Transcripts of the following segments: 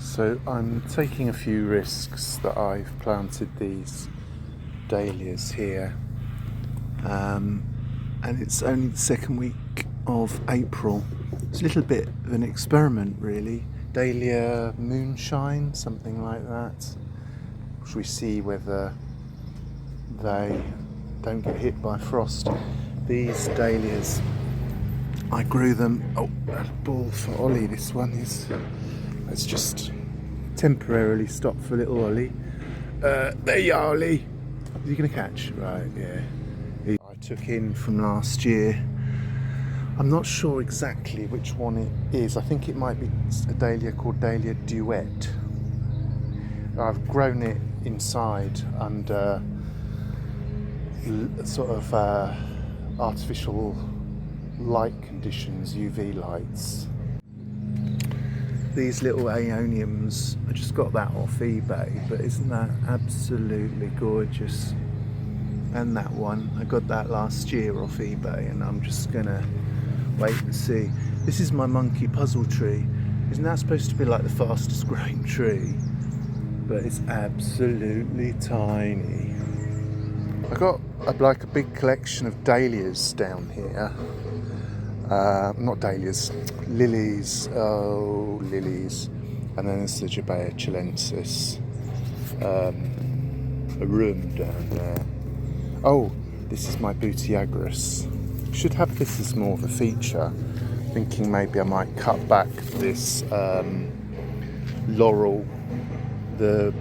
So I'm taking a few risks that I've planted these dahlias here, and it's only the second week of April. It's a little bit of an experiment really. Dahlia moonshine, something like that. Should we see whether they don't get hit by frost? These dahlias, I grew them. Oh, a ball for Ollie. This one is. Let's just temporarily stop for little Ollie. There you are, Ollie. Is he going to catch? Right, yeah. I took in from last year. I'm not sure exactly which one it is. I think it might be a dahlia called Dahlia Duet. I've grown it inside under sort of artificial light conditions, UV lights. These little aeoniums, I just got that off eBay, but isn't that absolutely gorgeous? And that one, I got that last year off eBay, and I'm just gonna wait and see. This is my monkey puzzle tree. Isn't that supposed to be like the fastest growing tree? But it's absolutely tiny. I got like a big collection of dahlias down here. Not dahlias, lilies. Oh, lilies. And then there's the Jabea chilensis. A room down there. Oh, this is my Butiagris. Should have this as more of a feature. Thinking maybe I might cut back this laurel, the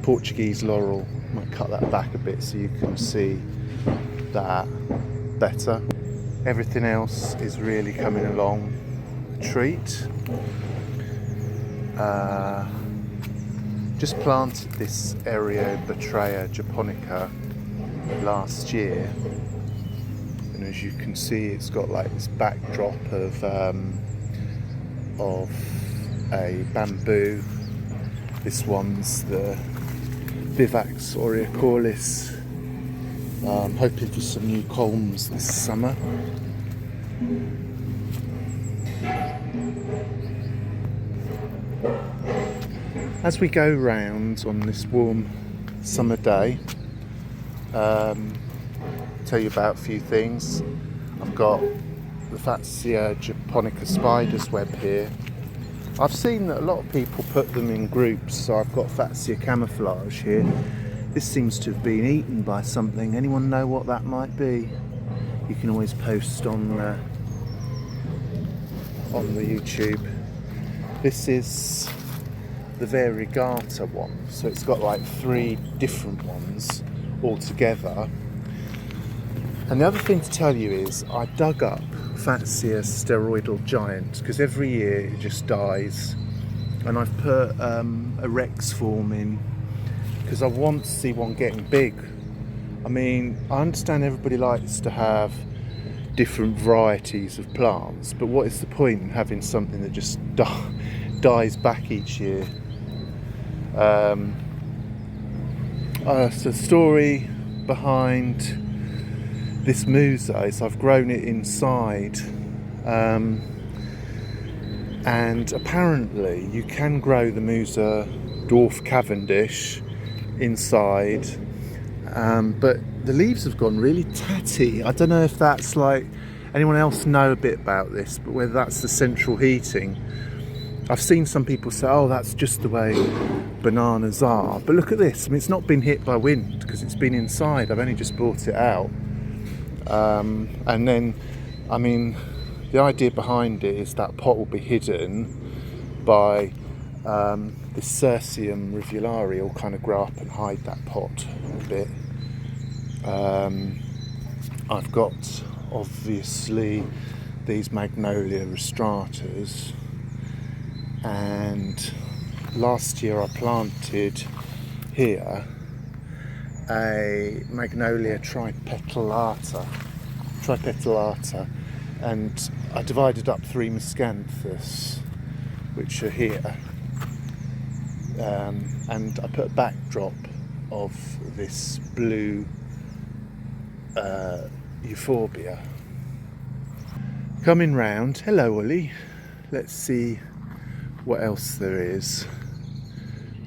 Portuguese laurel. Might cut that back a bit so you can see that better. Everything else is really coming along a treat. Just planted this Areobatrea japonica last year, and as you can see, it's got like this backdrop of a bamboo. This one's the Vivax aureocorlis. Hoping for some new colms this summer. As we go round on this warm summer day, tell you about a few things. I've got the Fatsia japonica spider's web here. I've seen that a lot of people put them in groups, so I've got Fatsia camouflage here. This seems to have been eaten by something. Anyone know what that might be? You can always post on the YouTube. This is the variegata one, so it's got like 3 different ones all together. And the other thing to tell you is I dug up Fatsia steroidal giant because every year it just dies, and I've put a Rex form in because I want to see one getting big. I mean, I understand everybody likes to have different varieties of plants, but what is the point in having something that just dies back each year? So the story behind this musa is I've grown it inside, and apparently you can grow the musa dwarf Cavendish inside, but the leaves have gone really tatty. I don't know if that's like, anyone else know a bit about this, but whether that's the central heating. I've seen some people say, oh, that's just the way bananas are, but look at this. I mean, it's not been hit by wind because it's been inside. I've only just brought it out, and then, I mean, the idea behind it is that pot will be hidden by this Cirsium rivulari will kind of grow up and hide that pot a bit. I've got obviously these Magnolia rostratas, and last year I planted here a Magnolia tripetallata, and I divided up 3 miscanthus which are here. And I put a backdrop of this blue euphorbia. Coming round, hello Ollie, let's see what else there is.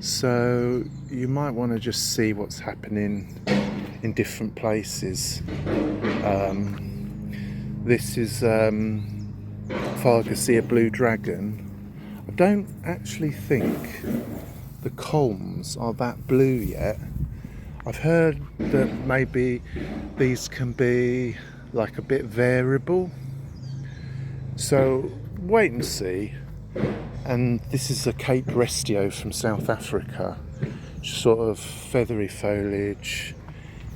So you might want to just see what's happening in different places. This is Fatsia blue dragon. I don't actually think the culms are that blue yet. I've heard that maybe these can be like a bit variable. So wait and see. And this is a Cape Restio from South Africa. Sort of feathery foliage,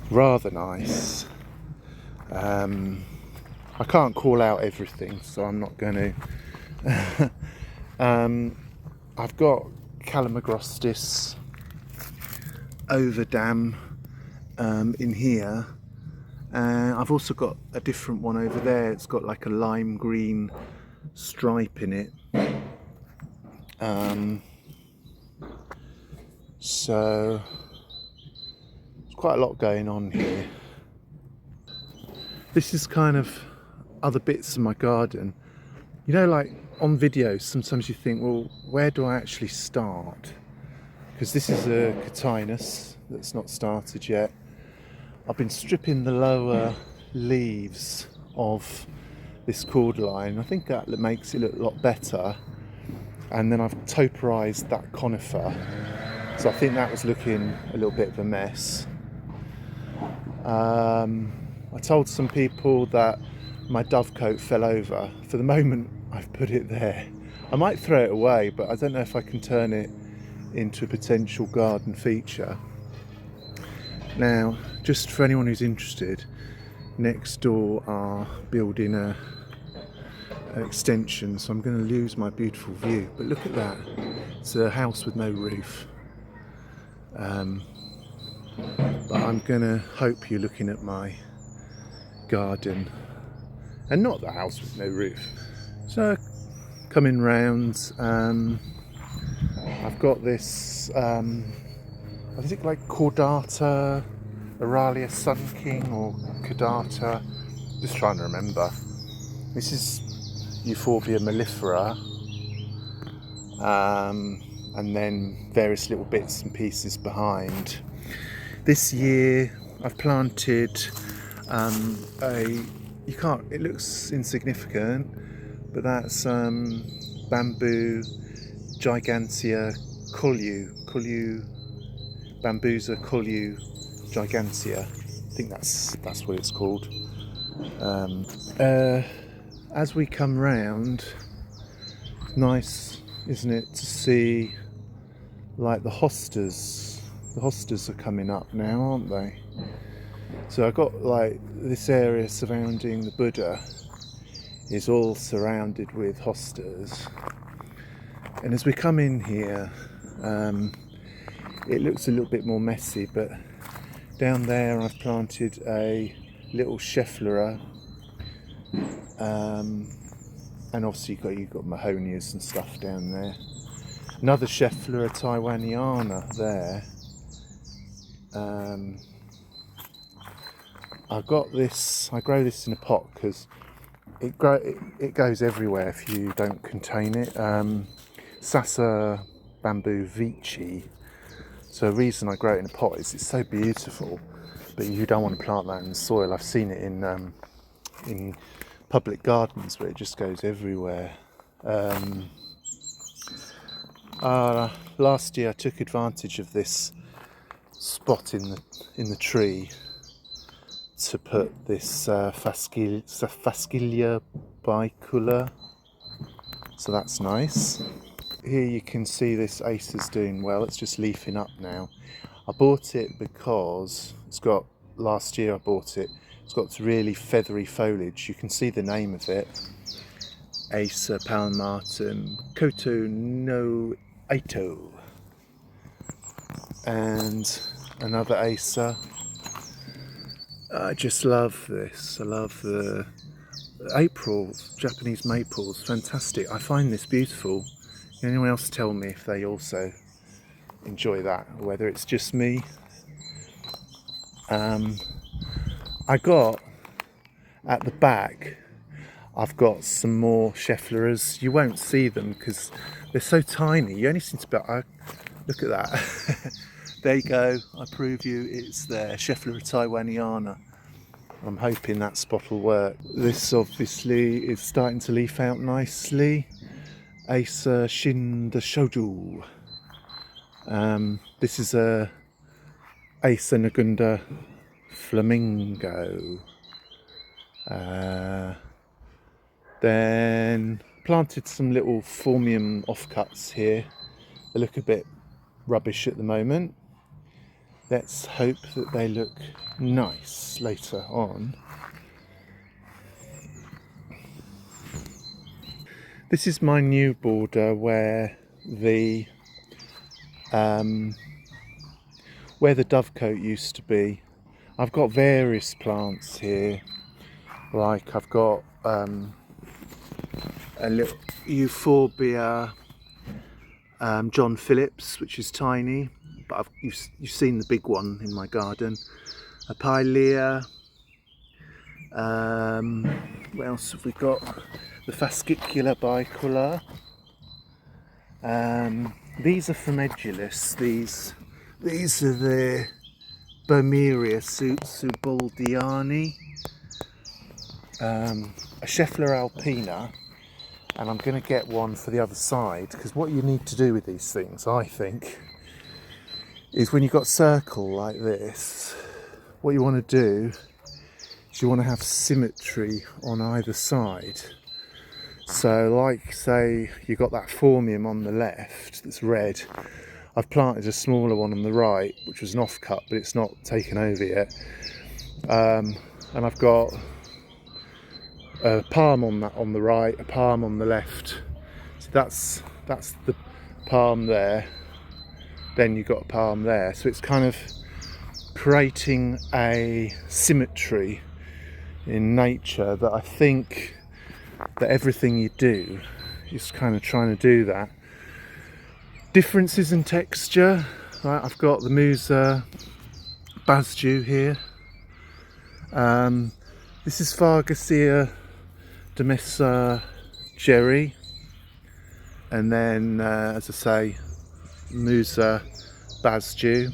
rather nice. I can't call out everything, so I'm not going to. I've got Calamagrostis overdam in here. I've also got a different one over there. It's got like a lime green stripe in it. So there's quite a lot going on here. This is kind of other bits of my garden. You know, like on videos, sometimes you think, well, where do I actually start? Because this is a Catinus that's not started yet. I've been stripping the lower leaves of this cordyline. I think that makes it look a lot better. And then I've topiarised that conifer. So I think that was looking a little bit of a mess. I told some people that my dovecote fell over. For the moment, I've put it there. I might throw it away, but I don't know if I can turn it into a potential garden feature. Now, just for anyone who's interested, next door are building an extension, so I'm going to lose my beautiful view. But look at that. It's a house with no roof. But I'm going to hope you're looking at my garden and not the house with no roof. So coming round, I've got this I think like Cordata Aralia Sun King or Cordata, just trying to remember. This is Euphorbia mellifera, and then various little bits and pieces behind. This year I've planted it looks insignificant, but that's bamboo gigantea Collu, Bambusa Collu gigantea. I think that's what it's called. As we come round, nice, isn't it, to see like the hostas. The hostas are coming up now, aren't they? So I've got like this area surrounding the Buddha is all surrounded with hostas. And as we come in here, it looks a little bit more messy, but down there I've planted a little Schefflera, and obviously you've got Mahonias and stuff down there. Another Schefflera Taiwaniana there. I grow this in a pot because it goes everywhere if you don't contain it. Sasa Bamboo Vici. So the reason I grow it in a pot is it's so beautiful, but you don't want to plant that in the soil. I've seen it in public gardens where it just goes everywhere. Last year I took advantage of this spot in the tree to put this Fascilia bicula, so that's nice. Here you can see this Acer's doing well. It's just leafing up now. I bought it because last year I bought it. It's got really feathery foliage. You can see the name of it, Acer palmatum Koto no Aito. And another Acer. I just love this. I love the April, Japanese maples, fantastic. I find this beautiful. Can anyone else tell me if they also enjoy that, or whether it's just me? I got at the back, I've got some more Scheffleras. You won't see them because they're so tiny. You only seem to be, look at that. There you go, I prove you it's there, Schefflera taiwaniana. I'm hoping that spot will work. This obviously is starting to leaf out nicely. Acer Shinda Shoju. This is a Acer Nagunda Flamingo. Then planted some little Formium offcuts here. They look a bit rubbish at the moment. Let's hope that they look nice later on. This is my new border where the dovecote used to be. I've got various plants here, like I've got a little Euphorbia John Phillips, which is tiny, but you've seen the big one in my garden. A Pilea. What else have we got? The Fascicula bicolor. These are from Edulis. These are the Bomeria Subaldiani. A Schefflera alpina, and I'm going to get one for the other side, because what you need to do with these things, I think, is when you've got circle like this, what you want to do is you want to have symmetry on either side. So like, say you got that Formium on the left that's red. I've planted a smaller one on the right, which was an offcut, but it's not taken over yet. And I've got a palm on the right, a palm on the left. So that's the palm there. Then you've got a palm there. So it's kind of creating a symmetry in nature that I think that everything you do is kind of trying to do that. Differences in texture, right? I've got the Musa Basju here. This is Fargasia Demessa Jerry, and then as I say, Musa Basju.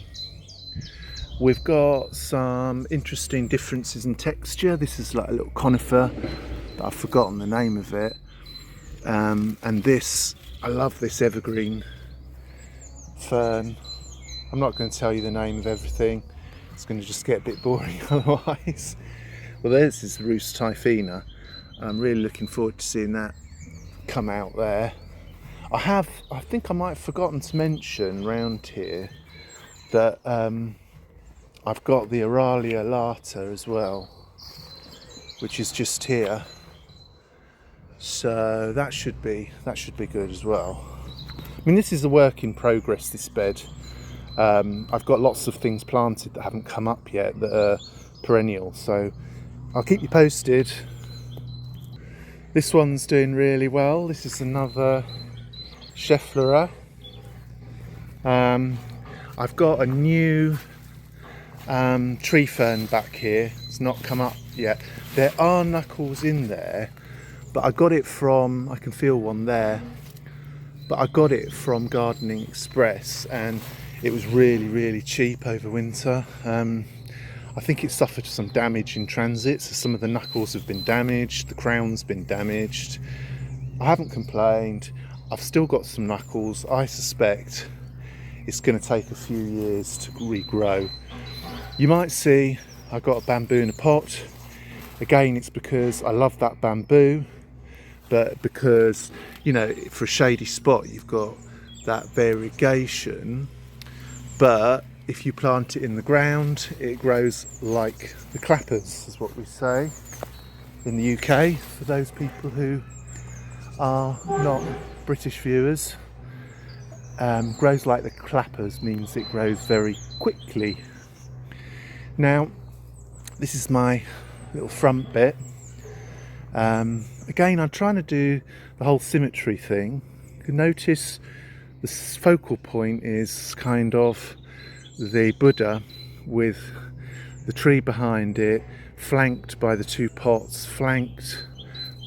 We've got some interesting differences in texture. This is like a little conifer, but I've forgotten the name of it. And this, I love this evergreen fern. I'm not going to tell you the name of everything. It's going to just get a bit boring otherwise. Well, this is the Rus typhina. I'm really looking forward to seeing that come out there. I think I might have forgotten to mention round here that I've got the Aralia lata as well, which is just here. So that should be good as well. I mean, this is a work in progress, this bed. I've got lots of things planted that haven't come up yet that are perennial, so I'll keep you posted. This one's doing really well. This is another Schefflera. I've got a new tree fern back here. It's not come up yet. There are knuckles in there, but I got it from, I can feel one there, but I got it from Gardening Express, and it was really cheap over winter. I think it suffered some damage in transit, so some of the knuckles have been damaged, the crown's been damaged. I haven't complained. I've still got some knuckles. I suspect it's going to take a few years to regrow. You might see I've got a bamboo in a pot. Again, it's because I love that bamboo, but because, you know, for a shady spot you've got that variegation. But if you plant it in the ground, it grows like the clappers, is what we say in the UK, for those people who are not British viewers. Grows like the clappers means it grows very quickly. Now, this is my little front bit. Again, I'm trying to do the whole symmetry thing. You can notice the focal point is kind of the Buddha with the tree behind it, flanked by the two pots, flanked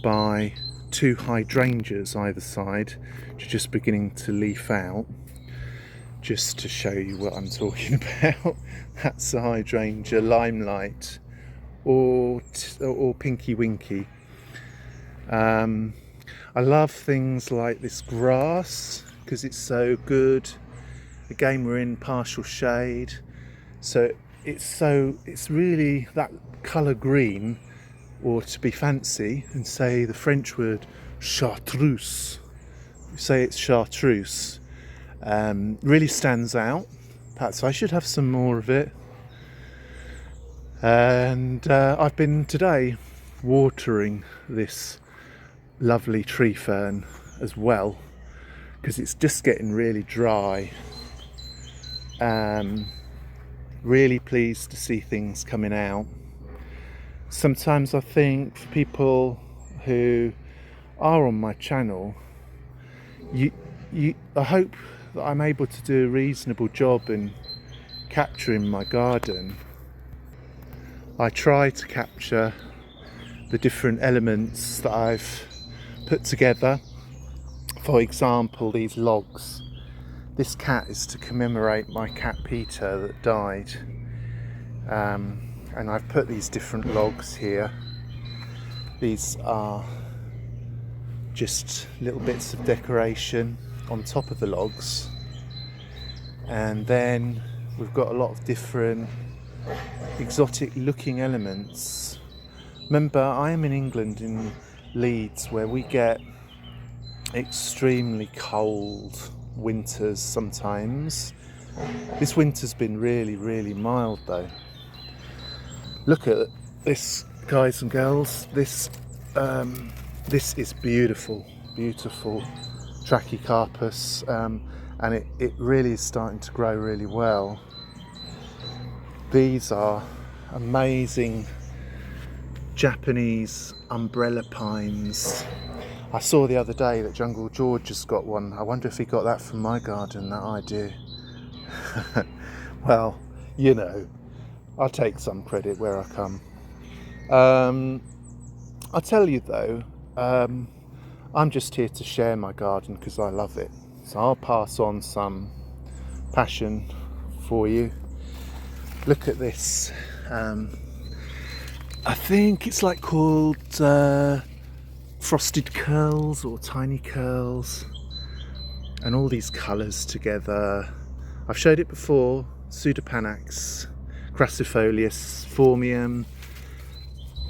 by 2 hydrangeas either side, which are just beginning to leaf out. Just to show you what I'm talking about. That's a hydrangea limelight, or pinky winky. I love things like this grass because it's so good. Again, we're in partial shade, so it's really that colour green, or to be fancy and say the French word chartreuse. We say it's chartreuse. Really stands out. Perhaps I should have some more of it. And I've been today watering this lovely tree fern as well, because it's just getting really dry. Really pleased to see things coming out. Sometimes I think for people who are on my channel, I hope that I'm able to do a reasonable job in capturing my garden. I try to capture the different elements that I've put together. For example, these logs. This cat is to commemorate my cat Peter that died. And I've put these different logs here. These are just little bits of decoration on top of the logs. And then we've got a lot of different exotic looking elements. Remember, I am in England, in Leeds, where we get extremely cold winters sometimes. This winter's been really, really mild though. Look at this, guys and girls. This is beautiful, beautiful Trachycarpus, and it really is starting to grow really well. These are amazing Japanese umbrella pines. I saw the other day that Jungle George has got one. I wonder if he got that from my garden, that idea. Well, you know, I'll take some credit where I come. I'll tell you though, I'm just here to share my garden because I love it. So I'll pass on some passion for you. Look at this. I think it's like called frosted curls or tiny curls, and all these colours together. I've showed it before. Pseudopanax, crassifolius, formium,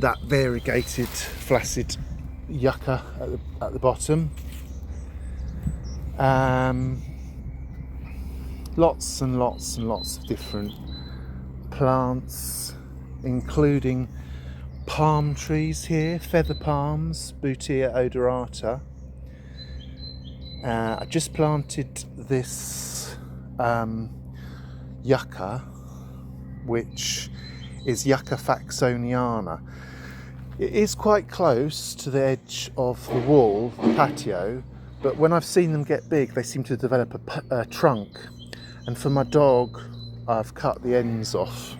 that variegated flaccid yucca at the bottom. Lots and lots and lots of different plants, including palm trees here, feather palms, Boutia odorata. I just planted this yucca, which is Yucca faxoniana. It is quite close to the edge of the wall, the patio, but when I've seen them get big, they seem to develop a trunk. And for my dog, I've cut the ends off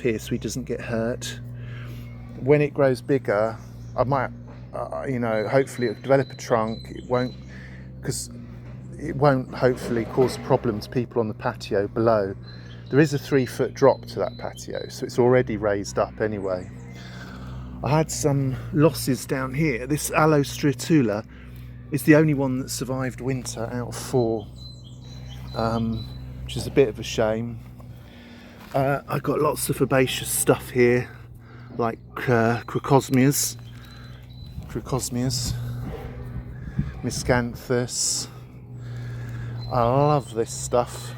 here so he doesn't get hurt. When it grows bigger, I might, hopefully it'll develop a trunk. It won't hopefully cause a problem to people on the patio below. There is a 3-foot drop to that patio, so it's already raised up anyway. I had some losses down here. This Aloe stritula is the only one that survived winter out of 4, which is a bit of a shame. I've got lots of herbaceous stuff here, like crocosmias, miscanthus. I love this stuff.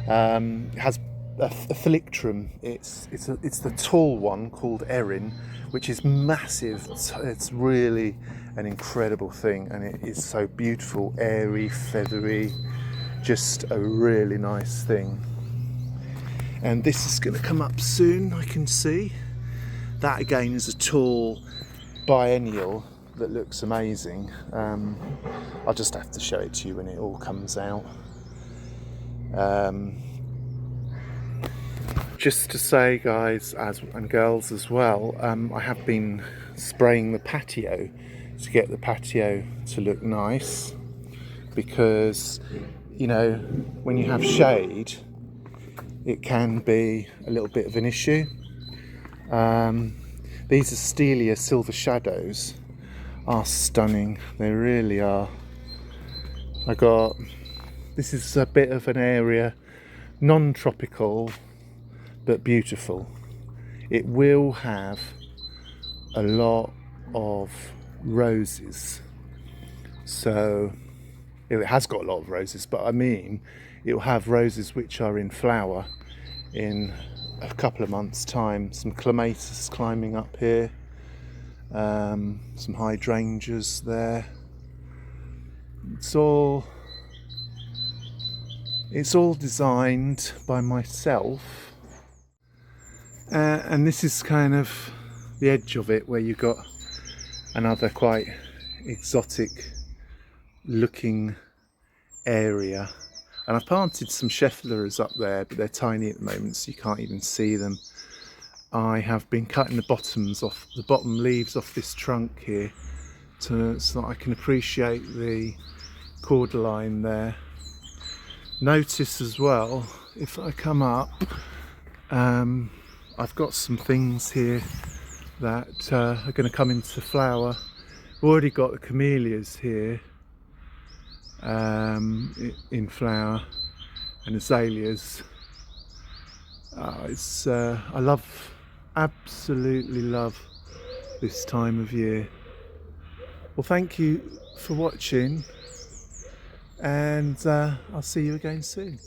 It has a thalictrum. It's the tall one called Erin, which is massive. It's really an incredible thing, and it is so beautiful, airy, feathery, just a really nice thing. And this is going to come up soon, I can see. That again is a tall biennial that looks amazing. I'll just have to show it to you when it all comes out. just to say, guys and girls as well, I have been spraying the patio to get the patio to look nice, because you know, when you have shade it can be a little bit of an issue. These Astelia Silver Shadows are stunning, they really are. This is a bit of an area, non-tropical but beautiful. It will have a lot of roses, so it has got a lot of roses, but I mean it will have roses which are in flower in a couple of months' time. Some clematis climbing up here, some hydrangeas there. It's all designed by myself, and this is kind of the edge of it where you've got another quite exotic looking area. And I've planted some Schefflers up there, but they're tiny at the moment, so you can't even see them. I have been cutting the bottom leaves off this trunk here so that I can appreciate the cordyline there. Notice as well, if I come up, I've got some things here that are going to come into flower. I've already got the camellias here in flower, and azaleas. I absolutely love this time of year. Well, thank you for watching, and I'll see you again soon.